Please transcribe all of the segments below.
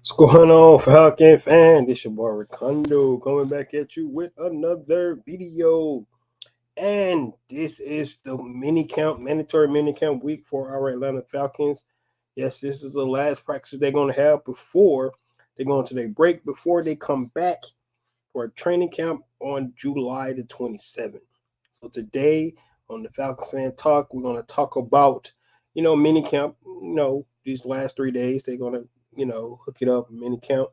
What's going on, Falcon fan? This your boy Ricondo coming back at you with another video. And this is the mandatory mini camp week for our Atlanta Falcons. Yes, this is the last practice they're going to have before they go into their break, before they come back for a training camp on July the 27th. So today on the Falcons Fan Talk, we're going to talk about, mini camp, these last 3 days. They're going to, hook it up, mini camp.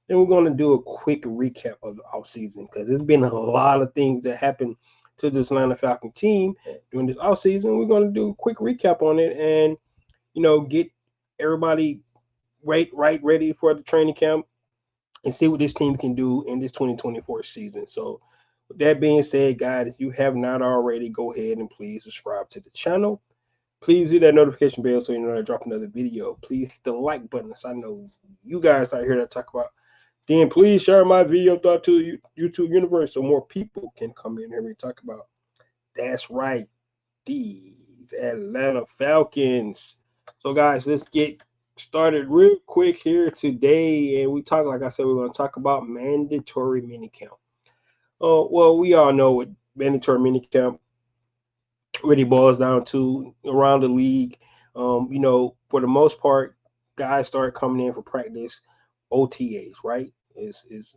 And we're going to do a quick recap of the offseason because there's been a lot of things that happened to this Atlanta Falcon team during this offseason. We're going to do a quick recap on it and, get everybody ready for the training camp and see what this team can do in this 2024 season. So, with that being said, guys, if you have not already, go ahead and please subscribe to the channel. Please hit that notification bell so you know I drop another video. Please hit the like button so I know you guys out here that talk about. Then please share my video thought to YouTube universe so more people can come in here and talk about. That's right, these Atlanta Falcons. So, guys, let's get started real quick here today. And like I said, we're going to talk about mandatory minicamp. Well, we all know what mandatory minicamp really boils down to around the league. For the most part, guys start coming in for practice OTAs, right? Is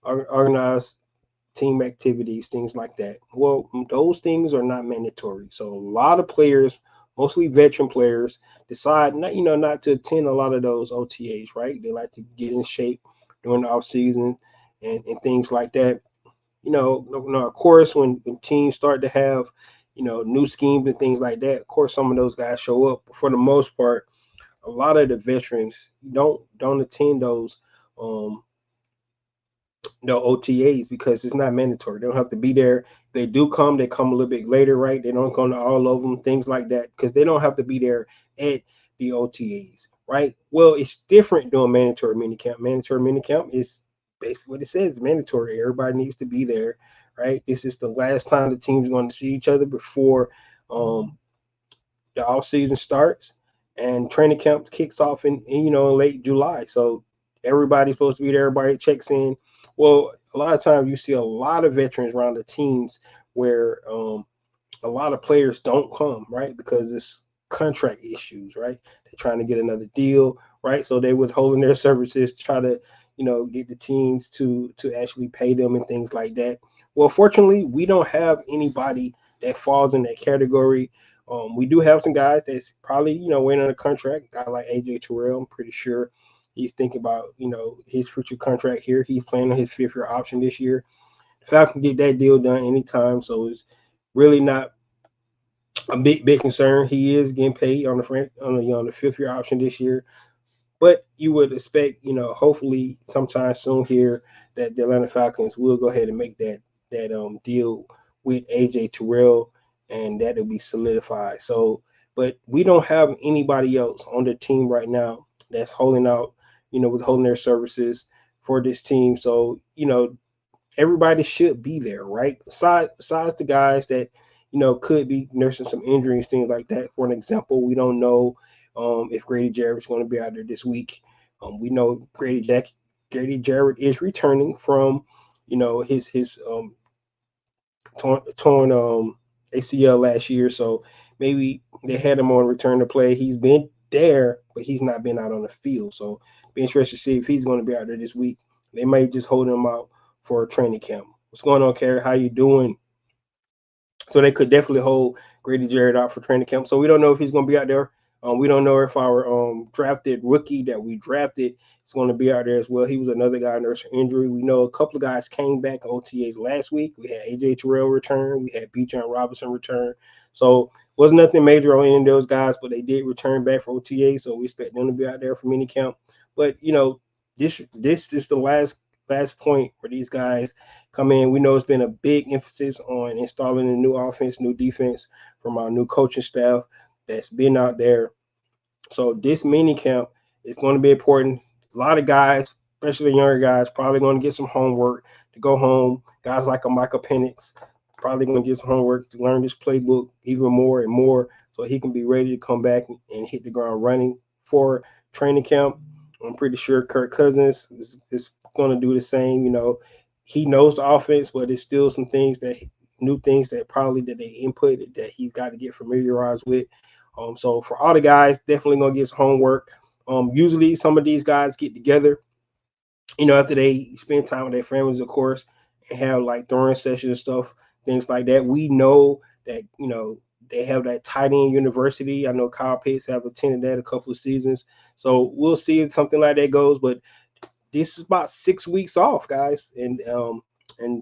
organized team activities, things like that. Well, those things are not mandatory. So a lot of players, mostly veteran players, decide not to attend a lot of those OTAs, right? They like to get in shape during the off season and things like that. Of course, when teams start to have, new schemes and things like that, of course, some of those guys show up. But for the most part, a lot of the veterans don't attend those no OTAs because it's not mandatory. They don't have to be there. They do come. They come a little bit later, right? They don't come to all of them, things like that, because they don't have to be there at the OTAs, right? Well, it's different doing mandatory minicamp. Mandatory minicamp is basically what it says. It's mandatory. Everybody needs to be there, right? This is the last time the team's going to see each other before the off season starts, and training camp kicks off in late July. So everybody's supposed to be there. Everybody checks in. Well, a lot of times you see a lot of veterans around the teams where a lot of players don't come, right? Because it's contract issues, right? They're trying to get another deal, right? So they withholding their services to try to, get the teams to actually pay them and things like that. Well, fortunately, we don't have anybody that falls in that category. We do have some guys that's probably, waiting on a contract. A guy like AJ Terrell, I'm pretty sure he's thinking about, his future contract here. He's playing on his 5th-year option this year. The Falcons get that deal done anytime, so it's really not a big concern. He is getting paid on the 5th-year option this year, but you would expect, hopefully sometime soon here that the Atlanta Falcons will go ahead and make that deal with AJ Terrell, and that will be solidified. So, but we don't have anybody else on the team right now that's holding out, withholding their services for this team. So, everybody should be there, right? Besides the guys that could be nursing some injuries, things like that. For an example, we don't know if Grady Jarrett's going to be out there this week. We know Grady Jarrett is returning from his torn ACL last year, so maybe they had him on return to play. He's been there, but he's not been out on the field. So be interested to see if he's going to be out there this week. They may just hold him out for a training camp. What's going on, Carrie? How you doing? So they could definitely hold Grady Jarrett out for training camp. So we don't know if he's going to be out there. We don't know if our drafted rookie that we drafted is going to be out there as well. He was another guy nursing injury. We know a couple of guys came back OTAs last week. We had AJ Terrell return. We had B. John Robinson return. So wasn't nothing major on any of those guys, but they did return back for OTA. So we expect them to be out there for mini camp. But this is the last point for these guys come in. We know it's been a big emphasis on installing a new offense, new defense from our new coaching staff that's been out there. So this mini camp is going to be important. A lot of guys, especially the younger guys, probably going to get some homework to go home. Guys like a Michael Penix probably going to get some homework to learn this playbook even more and more so he can be ready to come back and hit the ground running for training camp. I'm pretty sure Kirk Cousins is going to do the same. He knows the offense, but it's still some things new things that probably that they input that he's got to get familiarized with. So for all the guys, definitely gonna get some homework. Usually some of these guys get together, after they spend time with their families, of course, and have like throwing sessions and stuff, things like that. We know that they have that tight end university. I know Kyle Pitts have attended that a couple of seasons, so we'll see if something like that goes. But this is about 6 weeks off, guys, and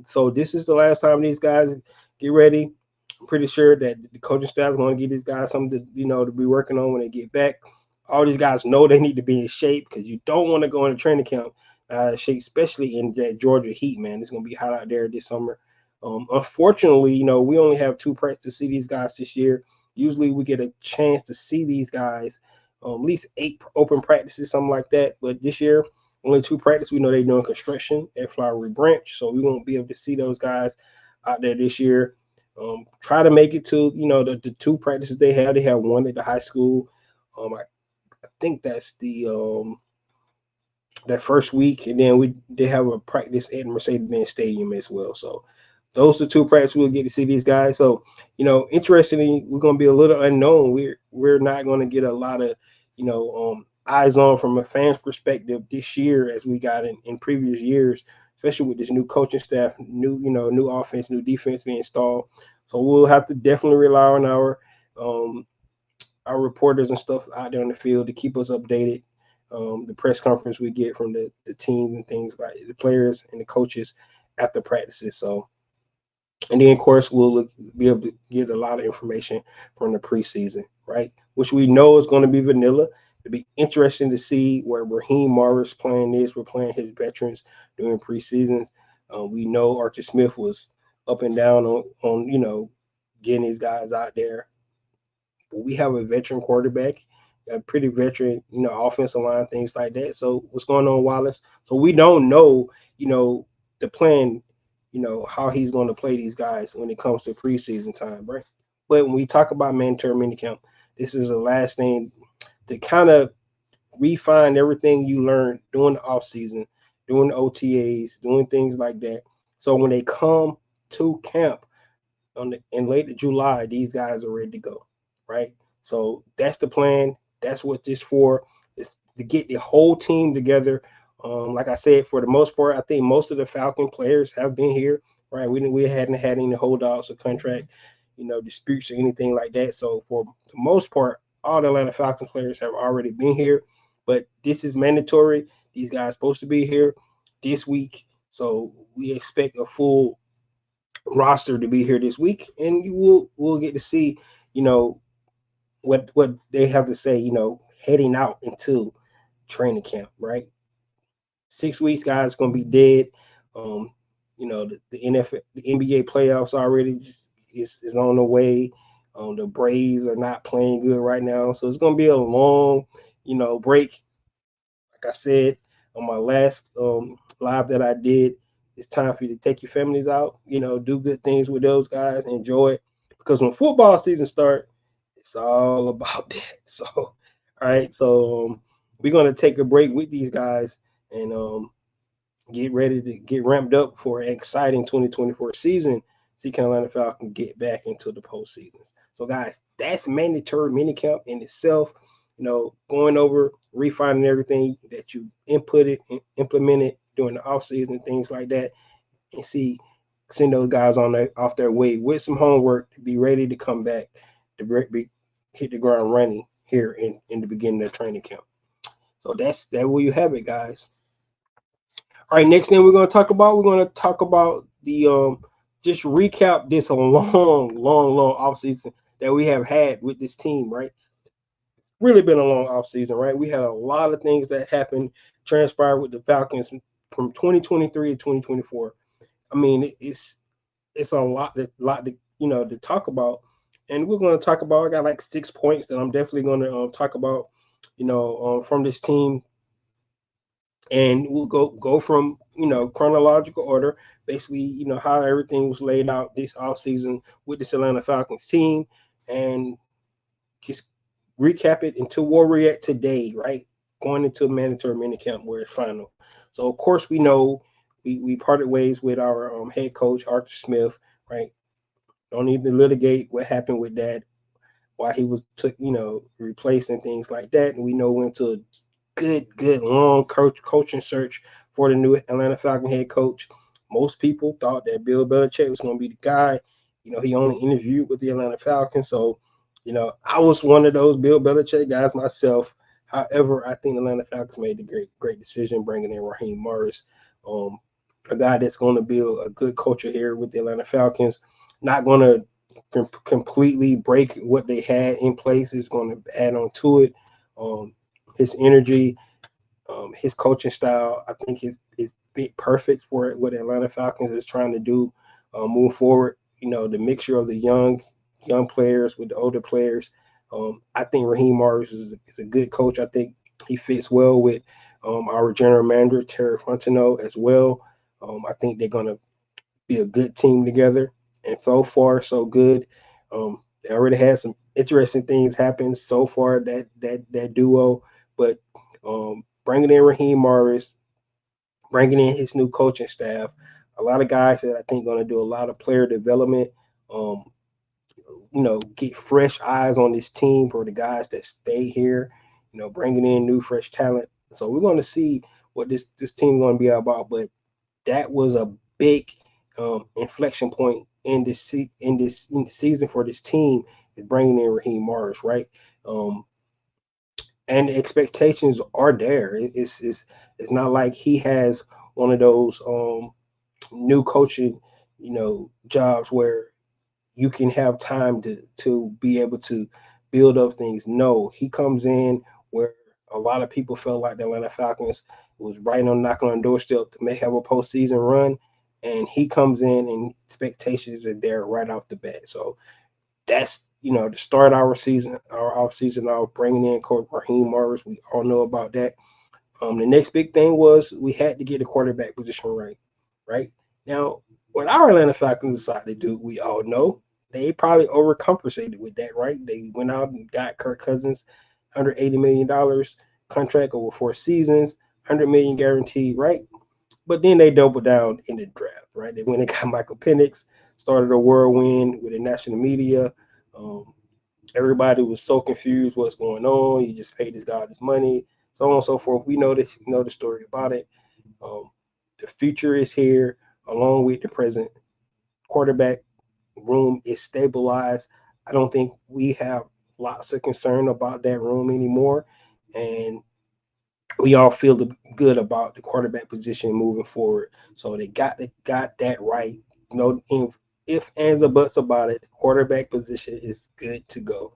so this is the last time these guys get ready. I'm pretty sure that the coaching staff is going to give these guys something to to be working on when they get back. All these guys know they need to be in shape because you don't want to go into training camp shape, especially in that Georgia heat, man. It's going to be hot out there this summer. Unfortunately, we only have 2 practices to see these guys this year. Usually we get a chance to see these guys at least 8 open practices, something like that. But this year, only 2 practices. We know they're doing construction at Flowery Branch, so we won't be able to see those guys out there this year. Try to make it to the 2 practices they have. They have one at the high school. I think that's the that first week, and then they have a practice at Mercedes-Benz Stadium as well. So those are 2 practices we'll get to see these guys. So interestingly, we're going to be a little unknown. We're not going to get a lot of eyes on from a fan's perspective this year as we got in previous years, especially with this new coaching staff, new offense, new defense being installed. So we'll have to definitely rely on our reporters and stuff out there on the field to keep us updated. The press conference we get from the team and things like the players and the coaches after practices. So, and then of course be able to get a lot of information from the preseason, right? Which we know is going to be vanilla. It'd be interesting to see where Raheem Morris playing this. We're playing his veterans during preseasons. We know Archie Smith was up and down on getting these guys out there. But we have a veteran quarterback, a pretty veteran, offensive line, things like that. So what's going on, Wallace? So we don't know, the plan, how he's going to play these guys when it comes to preseason time, right? But when we talk about mandatory minicamp, this is the last thing to kind of refine everything you learned during the offseason, doing the OTAs, doing things like that. So when they come to camp in late July, these guys are ready to go, right? So that's the plan. That's what this for. Is to get the whole team together. Like I said, for the most part, I think most of the Falcon players have been here, right? We hadn't had any holdouts or contract, disputes or anything like that. So for the most part, all the Atlanta Falcons players have already been here. But this is mandatory. These guys are supposed to be here this week. So we expect a full roster to be here this week, and we'll get to see, what they have to say, heading out into training camp, right? 6 weeks, guys, gonna be dead. Um, the NFL, the NBA playoffs already is on the way. The Braves are not playing good right now, so it's gonna be a long, break. Like I said on my last live that I did, it's time for you to take your families out, do good things with those guys, enjoy it. Because when football season starts, it's all about that. So, all right. So we're gonna take a break with these guys and get ready to get ramped up for an exciting 2024 season. See Carolina Falcons get back into the postseasons. So, guys, that's mandatory minicamp in itself. Going over, refining everything that you inputted and implemented during the offseason, things like that, and send those guys off their way with some homework to be ready to come back to hit the ground running here in the beginning of training camp. So that's where you have it, guys. All right, next thing we're going to talk about the just recap this long off season that we have had with this team, right? Really been a long off season, right? We had a lot of things that happened, transpired with the Falcons from 2023 to 2024. I mean, it's a lot to to talk about, and we're going to talk about. I got like 6 points that I'm definitely going to talk about, from this team, and we'll go from chronological order, basically how everything was laid out this offseason with this Atlanta Falcons team, and just recap it until where we're at today, right? going into mandatory minicamp where it's final. So of course we know we parted ways with our head coach Arthur Smith, right? Don't need to litigate what happened with that, why he was took, replaced and things like that. And we know went to a good long coaching search for the new Atlanta Falcon head coach. Most people thought that Bill Belichick was going to be the guy. He only interviewed with the Atlanta Falcons, so I was one of those Bill Belichick guys myself. However, I think the Atlanta Falcons made the great decision bringing in Raheem Morris, um, a guy that's going to build a good culture here with the Atlanta Falcons. Not going to completely break what they had in place. It's going to add on to it. His energy, his coaching style, I think is fit perfect for what the Atlanta Falcons is trying to do, move forward. The mixture of the young players with the older players. I think Raheem Morris is a good coach. I think he fits well with our general manager Terry Fontenot as well. I think they're going to be a good team together, and so far so good. They already had some interesting things happen so far that duo, but bringing in Raheem Morris, bringing in his new coaching staff, a lot of guys that I think going to do a lot of player development. Um, get fresh eyes on this team for the guys that stay here. Bringing in new fresh talent. So we're going to see what this team is going to be about. But that was a big inflection point in the season for this team is bringing in Raheem Morris, right? And the expectations are there. It's not like he has one of those new coaching, jobs where you can have time to be able to build up things. No, he comes in where a lot of people felt like the Atlanta Falcons was right on knocking on the doorstep to make have a postseason run, and he comes in and expectations are there right off the bat. So that's to start our season, our off season, of bringing in Coach Raheem Morris. We all know about that. The next big thing was we had to get the quarterback position right. Right now, what our Atlanta Falcons decided to do, we all know they probably overcompensated with that. Right, they went out and got Kirk Cousins, $180 million contract over 4 seasons, 100 million guaranteed. Right, but then they doubled down in the draft. Right, they went and got Michael Penix, started a whirlwind with the national media. Um, Everybody was so confused what's going on. You just paid this guy this money, so on and so forth. We know this, know the story about it. Um, the future is here, along with the present. Quarterback room is stabilized. I don't think we have lots of concern about that room anymore, and we all feel good about the quarterback position moving forward. So they got that right. No if ands or buts about it. The quarterback position is good to go.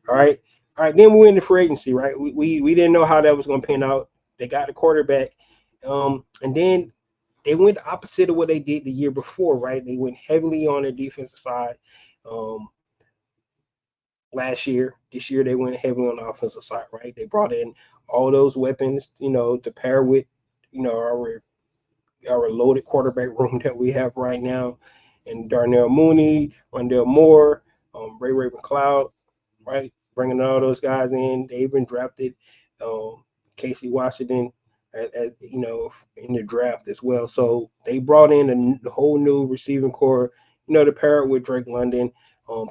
All right. Then we went into free agency. Right, we didn't know how that was going to pan out. They got the quarterback, and then they went the opposite of what they did the year before. Right, they went heavily on the defensive side. Um, Last year. This year they went heavily on the offensive side, right? They brought in all those weapons, to pair with, our loaded quarterback room that we have right now. And Darnell Mooney, Rondell Moore, Ray McLeod, right? Bringing all those guys in. They even drafted Casey Washington, in the draft as well. So they brought in a whole new receiving core, to pair it with Drake London,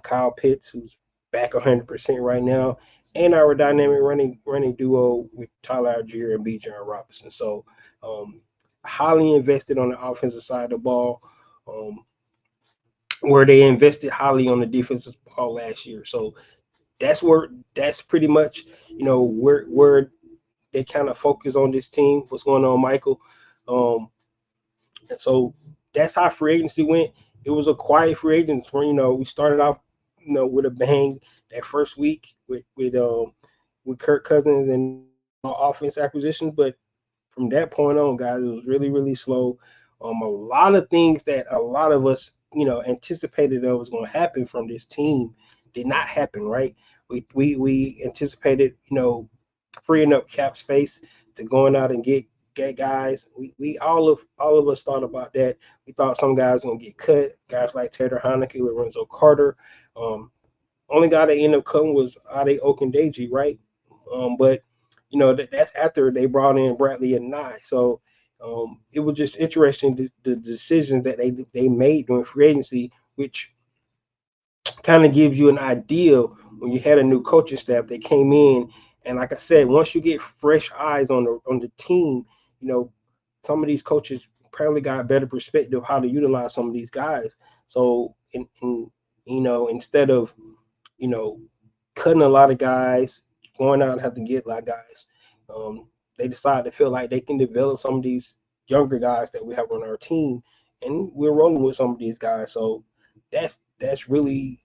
Kyle Pitts, who's back 100% right now, and our dynamic running duo with Tyler Algier and B. John Robinson. So highly invested on the offensive side of the ball. Where they invested highly on the defensive ball last year. So that's pretty much where they kind of focus on this team. What's going on, Michael? And so that's how free agency went. It was a quiet free agency. Where we started off with a bang that first week with Kirk Cousins and offense acquisitions, but from that point on, guys, it was really slow. A lot of things that a lot of us anticipated that was going to happen from this team did not happen. Right, we anticipated freeing up cap space to going out and get guys. We all of us thought about that. We thought some guys were gonna get cut. Guys like Taylor Heineke, Lorenzo Carter. Only guy that ended up cutting was Ade Okundeji, right? But that's after they brought in Bradley and Nye. So it was just interesting the decisions that they made during free agency, which kind of gives you an idea when you had a new coaching staff that came in. And like I said, once you get fresh eyes on the team, you know, some of these coaches probably got a better perspective how to utilize some of these guys. So instead of you know cutting a lot of guys, going out and have to get a lot of guys, um, they decide to feel like they can develop some of these younger guys that we have on our team, and we're rolling with some of these guys. So that's really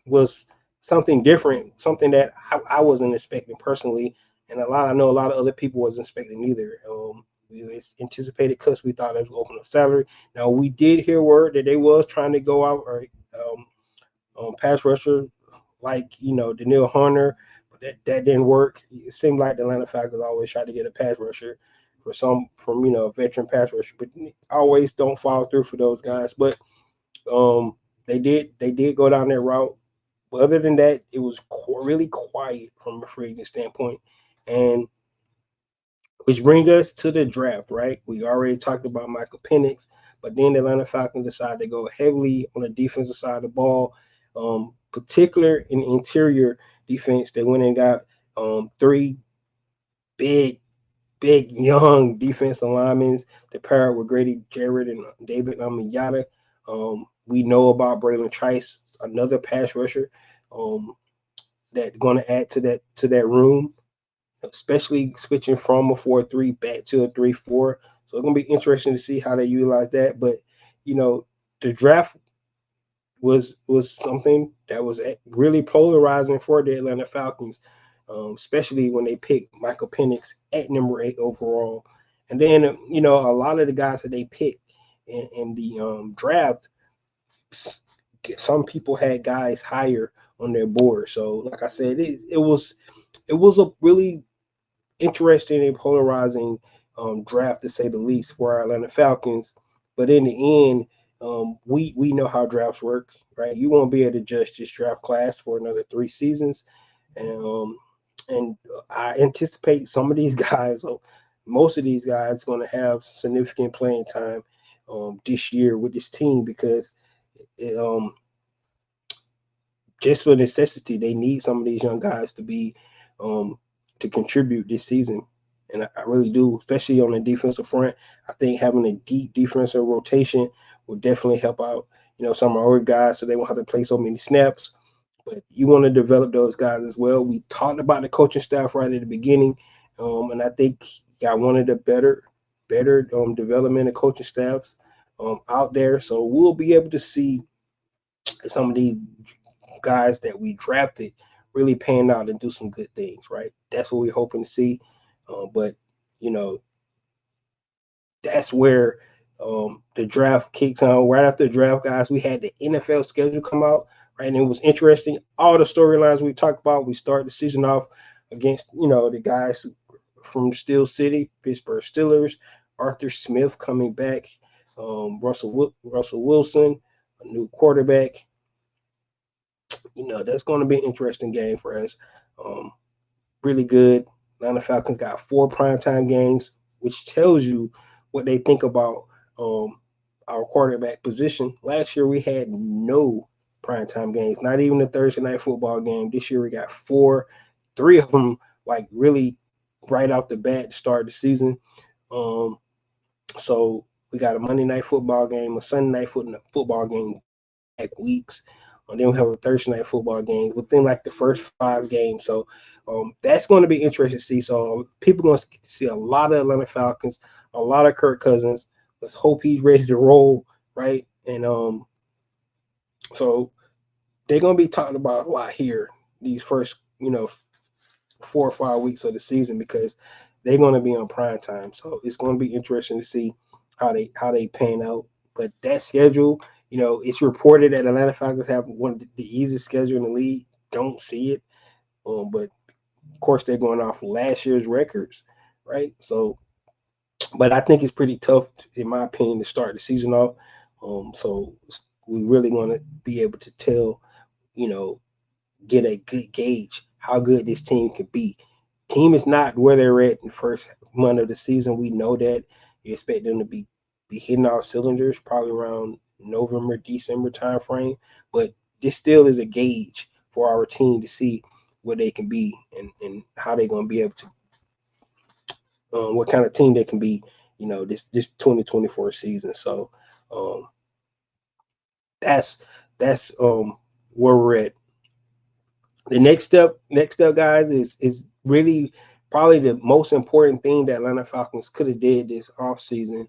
was something different, something that I wasn't expecting personally, and I know a lot of other people wasn't expecting either. We anticipated cuts. We thought it was open up salary. Now we did hear word that they was trying to go out or pass rusher like Daniil Hunter, but that didn't work. It seemed like the Atlanta Falcons always try to get a pass rusher from a veteran pass rusher, but always don't follow through for those guys. But they did go down that route. But other than that, it was really quiet from a free agent standpoint. And which brings us to the draft, right? We already talked about Michael Penix, but then the Atlanta Falcons decided to go heavily on the defensive side of the ball, particular in interior defense. They went and got three big, big, young defensive linemen to pair up with Grady Jarrett and David Amiyata. We know about Braylon Trice, another pass rusher that's going to add to that room, especially switching from a 4-3 back to a 3-4. So it's going to be interesting to see how they utilize that. But the draft was something that was really polarizing for the Atlanta Falcons, especially when they picked Michael Penix at number 8 overall. And then a lot of the guys that they picked in the draft, some people had guys higher on their board. So like I said, it was a really interesting and polarizing draft, to say the least, for our Atlanta Falcons. But in the end, we know how drafts work, right? You won't be able to judge this draft class for another 3 seasons, and I anticipate some of these guys, most of these guys, going to have significant playing time this year with this team because it, just for necessity, they need some of these young guys to be to contribute this season. And I really do, especially on the defensive front. I think having a deep defensive rotation will definitely help out, some of our guys so they won't have to play so many snaps. But you want to develop those guys as well. We talked about the coaching staff right at the beginning, and I think got one of the better development of coaching staffs out there. So we'll be able to see some of these guys that we drafted really pan out and do some good things, right? That's what we're hoping to see. But you know, that's where the draft kicks on. Right after the draft, guys, we had the NFL schedule come out, right? And it was interesting. All the storylines we talked about, we start the season off against, the guys from Steel City, Pittsburgh Steelers, Arthur Smith coming back, Russell Wilson, a new quarterback. That's going to be an interesting game for us. Really good. Atlanta Falcons got 4 primetime games, which tells you what they think about our quarterback position. Last year we had no primetime games, not even a Thursday night football game. This year we got 4, 3 of them like really right off the bat to start the season. So we got a Monday night football game, a Sunday night football game, back weeks. And then we have a Thursday night football game within like the first 5 games. So that's going to be interesting to see. So people are going to see a lot of Atlanta Falcons, a lot of Kirk Cousins. Let's hope he's ready to roll, right? And so they're going to be talking about a lot here these first, 4 or 5 weeks of the season because they're going to be on prime time. So it's going to be interesting to see how they pan out. But that schedule, it's reported that Atlanta Falcons have one of the easiest schedule in the league. Don't see it, but of course they're going off last year's records, right? So, but I think it's pretty tough, in my opinion, to start the season off. So we really want to be able to tell, get a good gauge how good this team could be team is not where they're at in the first month of the season. We know that. You expect them to be hitting all cylinders probably around November, December timeframe. But this still is a gauge for our team to see what they can be and how they're going to be able to, what kind of team they can be, this 2024 season. So um, that's where we're at. The next step, guys, is really probably the most important thing that Atlanta Falcons could have did this offseason.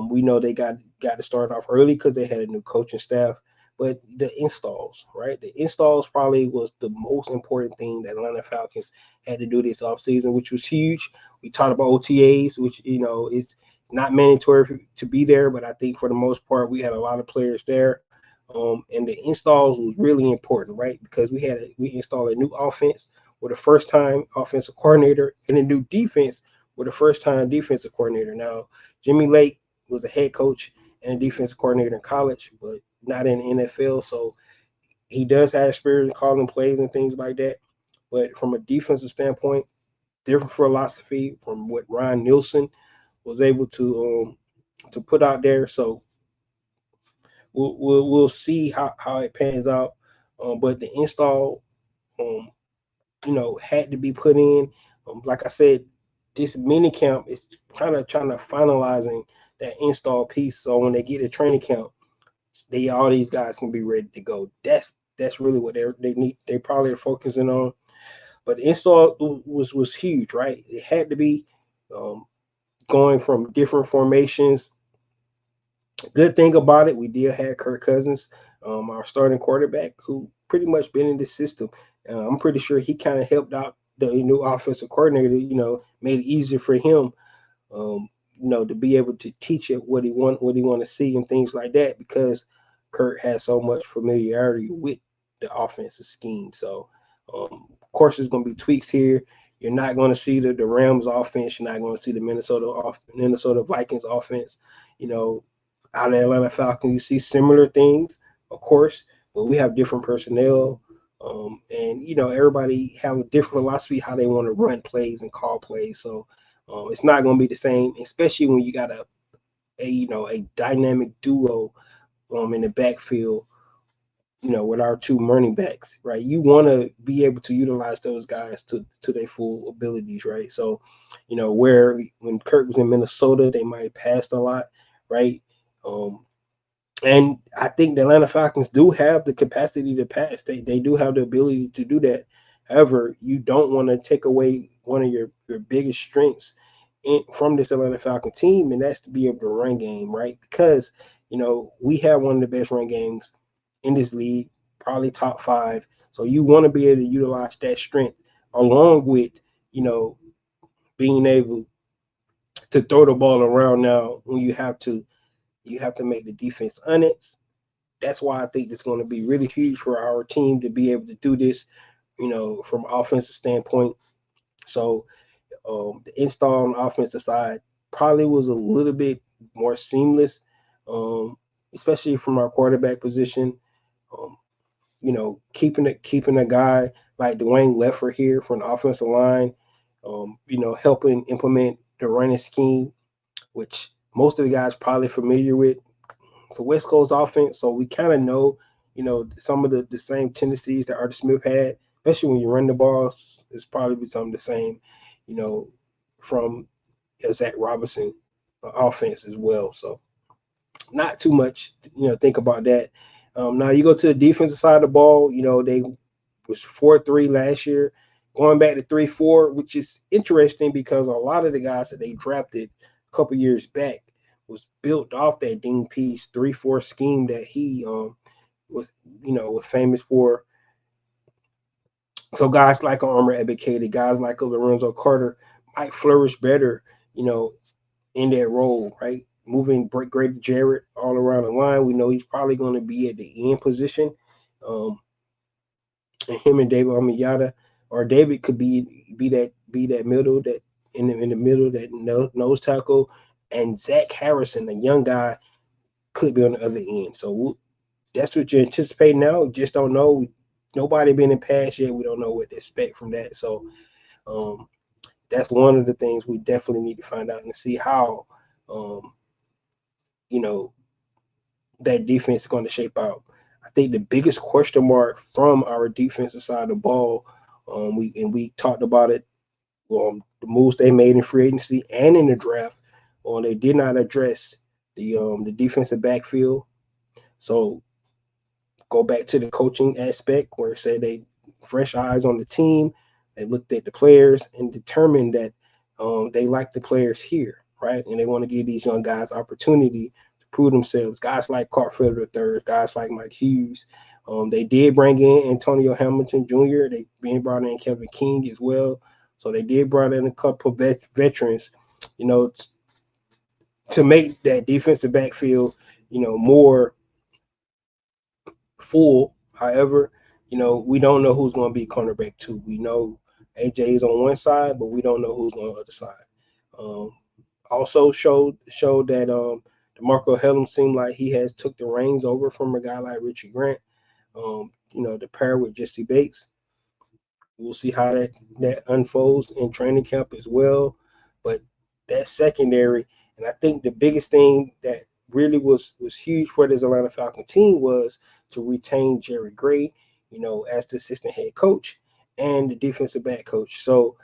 We know they got to start off early because they had a new coaching staff, but the installs, right? The installs probably was the most important thing that Atlanta Falcons had to do this offseason, which was huge. We talked about OTAs, which is not mandatory to be there, but I think for the most part we had a lot of players there. And the installs was really important, right? Because we installed a new offense with a first time offensive coordinator and a new defense with a first time defensive coordinator. Now, Jimmy Lake was a head coach and a defensive coordinator in college, but not in the NFL. So he does have experience calling plays and things like that. But from a defensive standpoint, different philosophy from what Ryan Nielsen was able to put out there. So we'll see how it pans out. But the install, um, had to be put in. Like I said, this mini camp is kind of trying to finalizing that install piece. So when they get to training camp, all these guys can be ready to go. That's really what they need. They probably are focusing on. But the install was huge, right? It had to be um, going from different formations. Good thing about it, we did have Kirk Cousins, our starting quarterback, who pretty much been in the system. I'm pretty sure he kind of helped out the new offensive coordinator. Made it easier for him, to be able to teach it what he want to see and things like that because Kirk has so much familiarity with the offensive scheme. So, of course, there's going to be tweaks here. You're not going to see the Rams offense. You're not going to see the Minnesota Vikings offense. You know, out of Atlanta Falcons, you see similar things, of course, but we have different personnel. And everybody have a different philosophy how they want to run plays and call plays. So it's not going to be the same, especially when you got a dynamic duo in the backfield. With our two running backs, right? You want to be able to utilize those guys to their full abilities, right? So, where when Kirk was in Minnesota, they might have passed a lot, right? Um, and I think the Atlanta Falcons do have the capacity to pass. They do have the ability to do that. However, you don't want to take away one of your biggest strengths from this Atlanta Falcon team, and that's to be able to run game, right? Because we have one of the best run games in this league, probably top five. So you want to be able to utilize that strength along with being able to throw the ball around. Now, when you have to make the defense honest. That's why I think it's going to be really huge for our team to be able to do this, from an offensive standpoint. So the install on the offensive side probably was a little bit more seamless, um, especially from our quarterback position. Um, keeping a guy like Dwayne Leffer here from the offensive line, helping implement the running scheme, which most of the guys probably familiar with. It's a West Coast offense, so we kind of know, some of the same tendencies that Arthur Smith had, especially when you run the ball. It's probably some of the same, you know, from Zach Robinson offense as well. So not too much, think about that. Now you go to the defensive side of the ball. They was 4-3 last year, going back to 3-4, which is interesting because a lot of the guys that they drafted a couple years back was built off that Dean Pease 3-4 scheme that he was famous for. So guys like Armor Educated, guys like Lorenzo Carter might flourish better, in that role, right? Moving Grady Jarrett all around the line. We know he's probably going to be at the end position. And him and David Amiyata, or David could be that middle, that in the middle, that nose tackle, and Zach Harrison, a young guy, could be on the other end. So that's what you're anticipating now. We just don't know. Nobody been in pass yet. We don't know what to expect from that. So that's one of the things we definitely need to find out and see how, um, you know, that defense is going to shape out. I think the biggest question mark from our defensive side of the ball, we talked about it, the moves they made in free agency and in the draft. They did not address the defensive backfield. So go back to the coaching aspect where it said they fresh eyes on the team. They looked at the players and determined that they like the players here, right? And they want to give these young guys opportunity to prove themselves. Guys like Cartfield III, guys like Mike Hughes. They did bring in Antonio Hamilton Jr. They being brought in Kevin King as well. So they did brought in a couple of veterans, you know, to make that defensive backfield, more full. However, we don't know who's going to be cornerback two. We know AJ is on one side, but we don't know who's on the other side. Um, Also showed that DeMarco Hellum seemed like he has took the reins over from a guy like Richie Grant. To pair with Jesse Bates. We'll see how that unfolds in training camp as well. But that secondary, and I think the biggest thing that really was huge for this Atlanta Falcon team was to retain Jerry Gray, as the assistant head coach and the defensive back coach. So,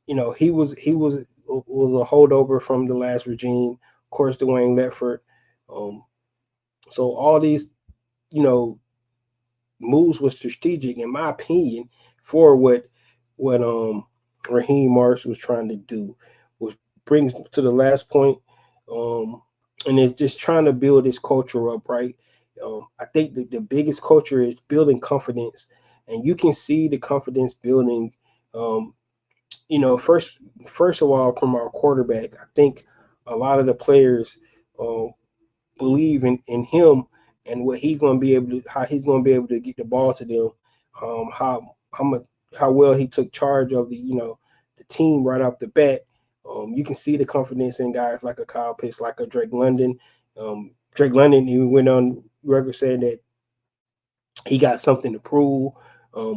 he was a holdover from the last regime. Of course, Dwayne Ledford. Um, so all these, you know, moves was strategic, in my opinion, for what Raheem Morris was trying to do. Which brings to the last point, um, and it's just trying to build this culture up, right? I think the biggest culture is building confidence, and you can see the confidence building. Um, first of all, from our quarterback, I think a lot of the players um, believe in him and what he's going to be able to, how he's going to be able to get the ball to them, how much how well he took charge of the team right off the bat. You can see the confidence in guys like a Kyle Pitts, like a Drake London. Drake London even went on record saying that he got something to prove.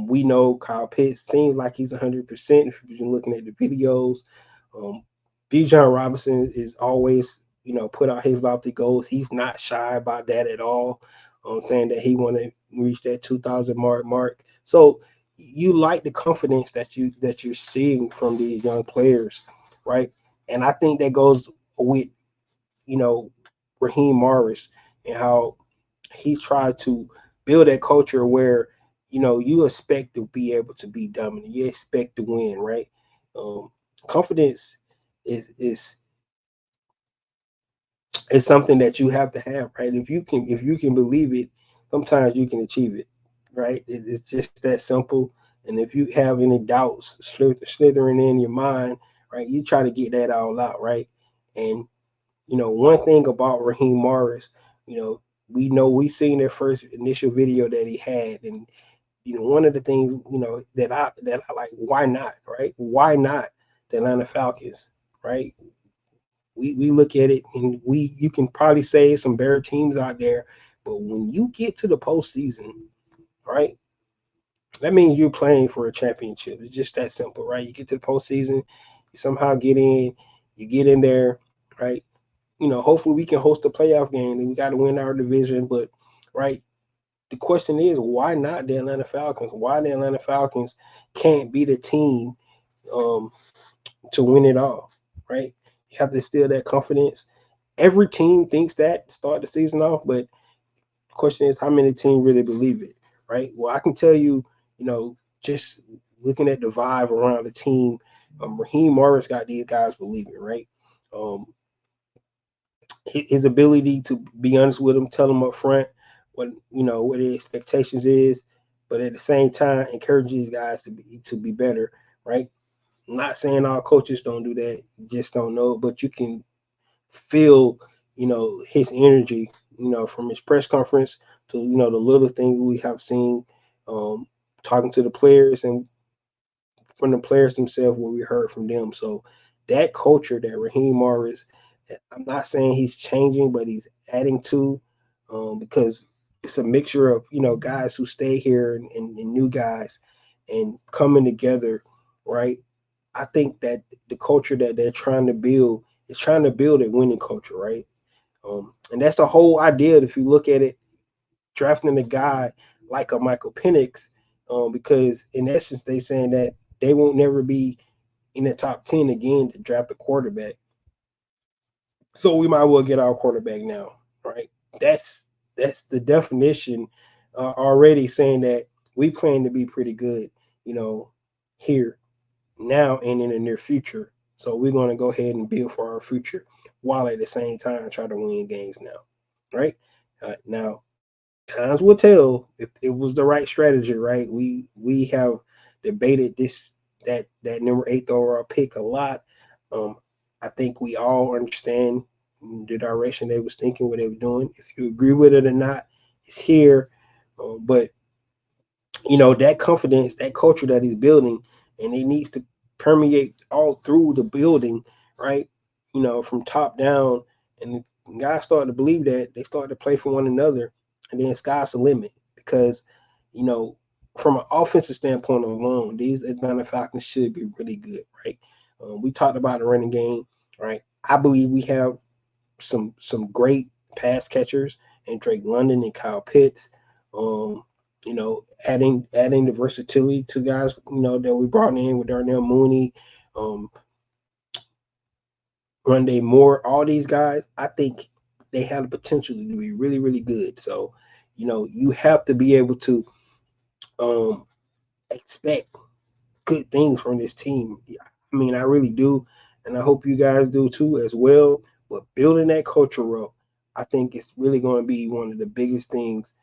We know Kyle Pitts seems like he's 100% if you've been looking at the videos. Um, Bijan Robinson is always, put out his lofty goals. He's not shy about that at all. Saying that he want to reach that 2,000 mark. So you like the confidence that you're seeing from these young players, right? And I think that goes with you know Raheem Morris and how he tried to build that culture where you expect to be able to be dominant, you expect to win, right? um, Confidence is something that you have to have, right? If you can believe it, sometimes you can achieve it, right? It's just that simple. And if you have any doubts slithering in your mind, right, you try to get that all out, right? And one thing about Raheem Morris, you we seen that first initial video that he had, and one of the things that I like, why not, right? Why not the Atlanta Falcons, right? We look at it, and you can probably say some better teams out there, but when you get to the postseason, right, that means you're playing for a championship. It's just that simple, right? You get to the postseason, you somehow get in, you get in there, right? Hopefully we can host a playoff game and we got to win our division. But, right, the question is, why not the Atlanta Falcons? Why the Atlanta Falcons can't be the team um, to win it all, right? You have to instill that confidence. Every team thinks that to start the season off, but the question is, how many teams really believe it, right? Well, I can tell you, just looking at the vibe around the team, Raheem Morris got these guys believing, right? Um, his ability to be honest with them, tell them up front what the expectations is, but at the same time encourage these guys to be better, right? I'm not saying all coaches don't do that, you just don't know, but you can feel his energy, from his press conference to the little things we have seen, um, talking to the players and from the players themselves what we heard from them. So that culture that Raheem Morris, I'm not saying he's changing, but he's adding to, because it's a mixture of guys who stay here and new guys and coming together, right? I think that the culture that they're trying to build is trying to build a winning culture, right? And that's the whole idea. If you look at it, drafting a guy like a Michael Penix, because in essence they saying that they won't never be in the top 10 again to draft a quarterback. So we might well get our quarterback now, right? That's that's the definition, already saying that we plan to be pretty good, you know, here now and in the near future. So we're going to go ahead and build for our future while at the same time try to win games now, right? Now, times will tell if it was the right strategy, right? We have debated that number 8 overall pick a lot. Um, I think we all understand the direction they was thinking, what they were doing. If you agree with it or not, it's here. But that confidence, that culture that he's building, and it needs to permeate all through the building, right? From top down, and the guys start to believe that, they start to play for one another, and then sky's the limit. Because you know, from an offensive standpoint alone, these Atlanta Falcons should be really good, right? We talked about the running game, right? I believe we have some great pass catchers and Drake London and Kyle Pitts. Um, adding the versatility to guys, that we brought in with Darnell Mooney, um, Rondé Moore, all these guys, I think they have the potential to be really, really good. So, you have to be able to um, expect good things from this team. Yeah, I mean, I really do, and I hope you guys do too as well. But building that culture up, I think it's really going to be one of the biggest things,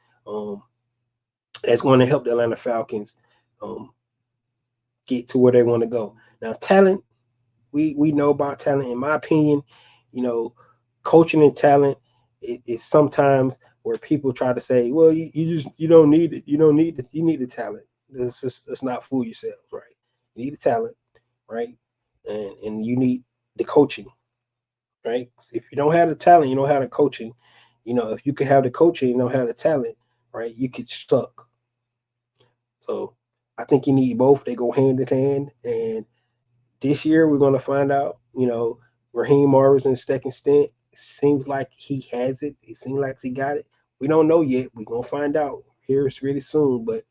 that's going to help the Atlanta Falcons um, get to where they want to go. Now, talent, we know about talent. In my opinion, you know, coaching and talent is sometimes where people try to say, well, you don't need it. You don't need it. You need the talent. Let's not fool yourselves, right? You need the talent, right? And you need the coaching, right? If you don't have the talent, you don't have the coaching. If you could have the coaching, you don't have the talent, right? You could suck. So I think you need both. They go hand in hand. And this year we're gonna find out. Raheem Morrison's second stint seems like he has it. It seems like he got it. We don't know yet. We're gonna find out here really soon. But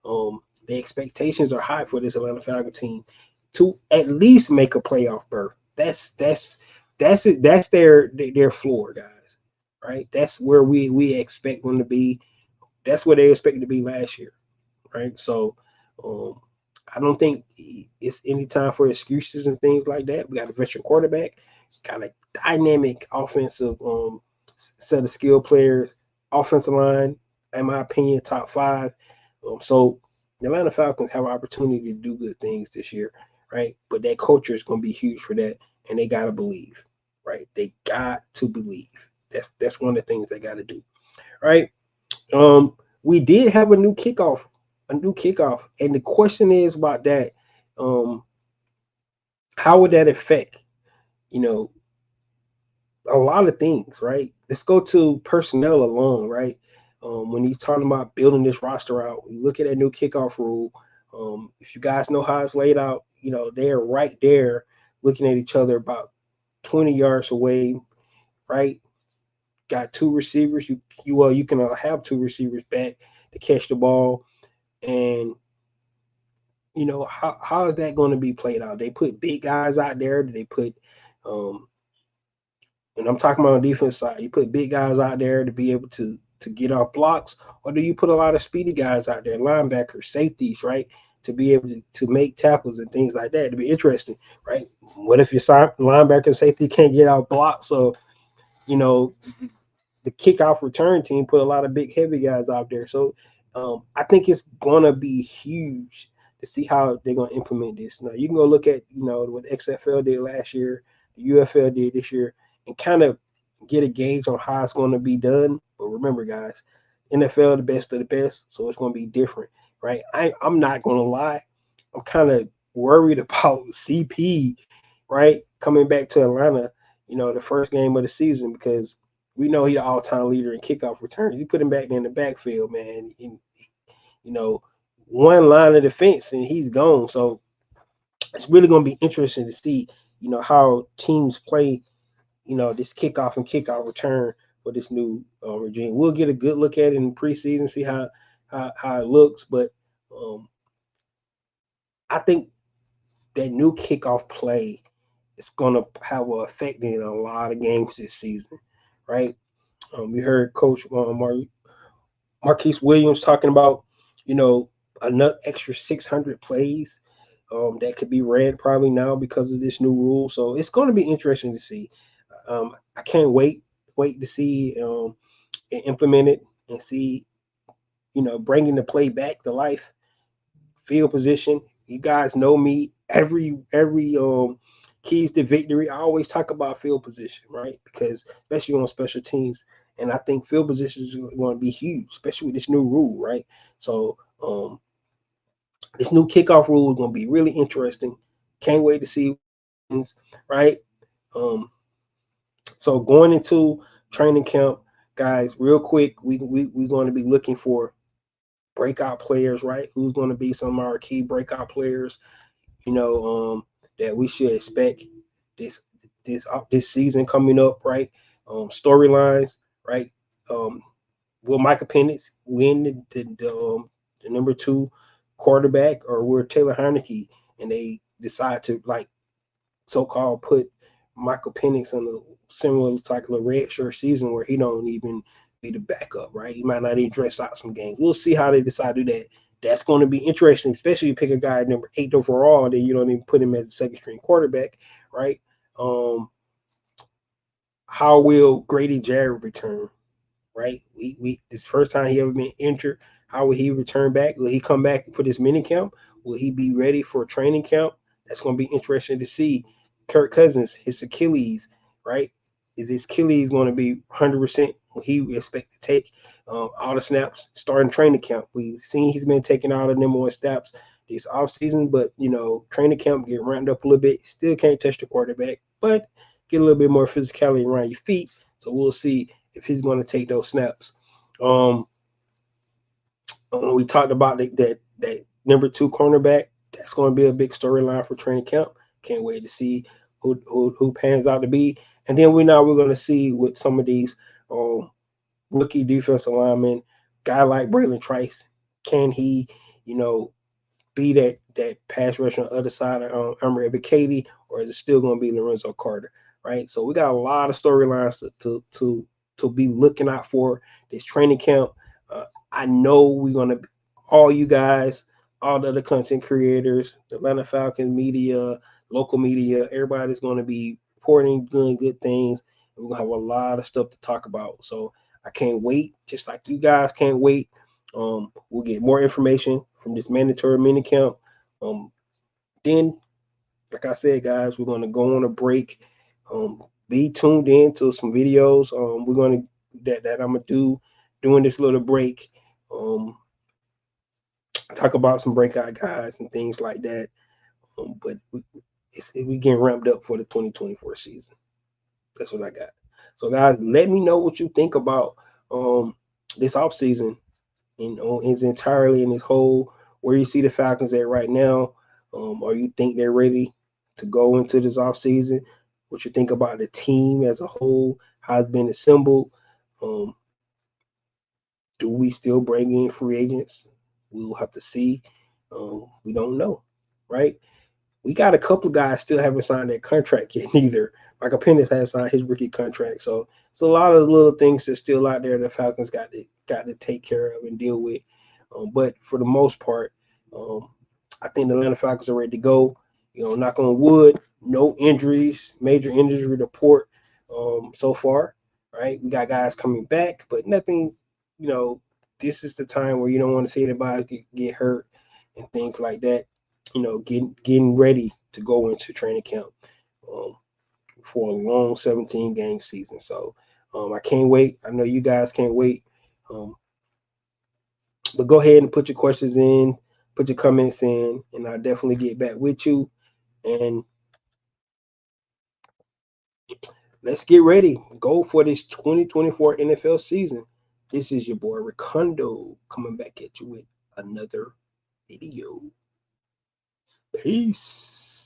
the expectations are high for this Atlanta Falcons team to at least make a playoff berth. That's it. That's their floor, guys. Right? That's where we expect them to be. That's where they expected to be last year. Right? So um, I don't think it's any time for excuses and things like that. We got a veteran quarterback, got a dynamic offensive set of skill players, offensive line, in my opinion, top five. So the Atlanta Falcons have an opportunity to do good things this year, right? But that culture is going to be huge for that, and they got to believe, right? They got to believe. That's one of the things they got to do, right? We did have a new kickoff, and the question is about that. Um, how would that affect, you know, a lot of things, right? Let's go to personnel alone, right? When he's talking about building this roster out, you look at that new kickoff rule. If you guys know how it's laid out, they're right there looking at each other about 20 yards away, right? Got two receivers. You can have two receivers back to catch the ball. And how is that going to be played out? They put big guys out there. They put, um, and I'm talking about on the defense side. You put big guys out there to be able to get off blocks, or do you put a lot of speedy guys out there, linebackers, safeties, right, to be able to make tackles and things like that? It'd be interesting, right? What if your linebacker and safety can't get out blocks? So you know the kickoff return team put a lot of big, heavy guys out there. So I think it's gonna be huge to see how they're gonna implement this. Now you can go look at what XFL did last year, the UFL did this year, and kind of get a gauge on how it's going to be done. But remember, guys, NFL the best of the best, so it's going to be different, right? I'm not going to lie, I'm kind of worried about CP, right, coming back to Atlanta, the first game of the season, because we know he's the all-time leader in kickoff returns. You put him back in the backfield, man, and, one line of defense and he's gone. So it's really going to be interesting to see, how teams play, this kickoff return for this new regime. We'll get a good look at it in preseason, see how it looks. But um, I think that new kickoff play is going to have an effect in a lot of games this season, right? We heard Coach Marquise Williams talking about, another extra 600 plays that could be read probably now because of this new rule. So it's going to be interesting to see. I can't wait to see it implemented and see, bringing the play back to life. Field position. You guys know me. Every keys to victory. I always talk about field position, right? Because especially on special teams, and I think field positions are going to be huge, especially with this new rule, right? So this new kickoff rule is going to be really interesting. Can't wait to see what happens, right? Um, so going into training camp, guys, real quick, we're going to be looking for breakout players, right? Who's going to be some of our key breakout players, that we should expect this this season coming up, right? Storylines, right? Um, will Micah Penix win the number 2 quarterback, or will Taylor Heineke and they decide to so-called put Michael Penix on a similar like a red shirt season where he don't even be the backup, right? He might not even dress out some games. We'll see how they decide to do that. That's going to be interesting, especially if you pick a guy number 8 overall, and then you don't even put him as a second string quarterback, right? Um, how will Grady Jarrett return? Right? We this first time he ever been injured. How will he return back? Will he come back for this mini camp? Will he be ready for training camp? That's going to be interesting to see. Kirk Cousins, his Achilles, right? Is his Achilles going to be 100%? Will he expect to take all the snaps starting training camp? We've seen he's been taking all the number 1 snaps this offseason, but training camp get ramped up a little bit. Still can't touch the quarterback, but get a little bit more physicality around your feet. So we'll see if he's going to take those snaps. Um, we talked about that number 2 cornerback. That's going to be a big storyline for training camp. Can't wait to see who pans out to be. And then we're going to see with some of these rookie defensive linemen, guy like Braylon Trice, can he, you know, be that pass rush on the other side of Emory Ebiketie, or is it still going to be Lorenzo Carter, right? So we got a lot of storylines to be looking out for this training camp. I know we're going to, all you guys, all the other content creators, the Atlanta Falcons media, local media, everybody's going to be reporting good things. And we're going to have a lot of stuff to talk about. So I can't wait, just like you guys can't wait. We'll get more information from this mandatory mini camp. Then, like I said, guys, we're going to go on a break. Be tuned in to some videos. We're going to that I'm gonna do during this little break. Talk about some breakout guys and things like that. But we getting ramped up for the 2024 season. That's what I got. So, guys, let me know what you think about this offseason and is entirely in this whole where you see the Falcons at right now, or you think they're ready to go into this offseason. What you think about the team as a whole, how it's been assembled. Um, do we still bring in free agents? We'll have to see. We don't know, right? We got a couple of guys still haven't signed their contract yet neither. Michael Penix has signed his rookie contract. So it's a lot of little things that's still out there the Falcons got to take care of and deal with. But for the most part, I think the Atlanta Falcons are ready to go. Knock on wood, no injuries, major injury report so far, right? We got guys coming back, but nothing, this is the time where you don't want to see anybody get hurt and things like that. Getting ready to go into training camp um, for a long 17 game season. So I can't wait. I know you guys can't wait. But go ahead and put your questions in, put your comments in, and I'll definitely get back with you. And let's get ready. Go for this 2024 NFL season. This is your boy Ricondo coming back at you with another video. Peace.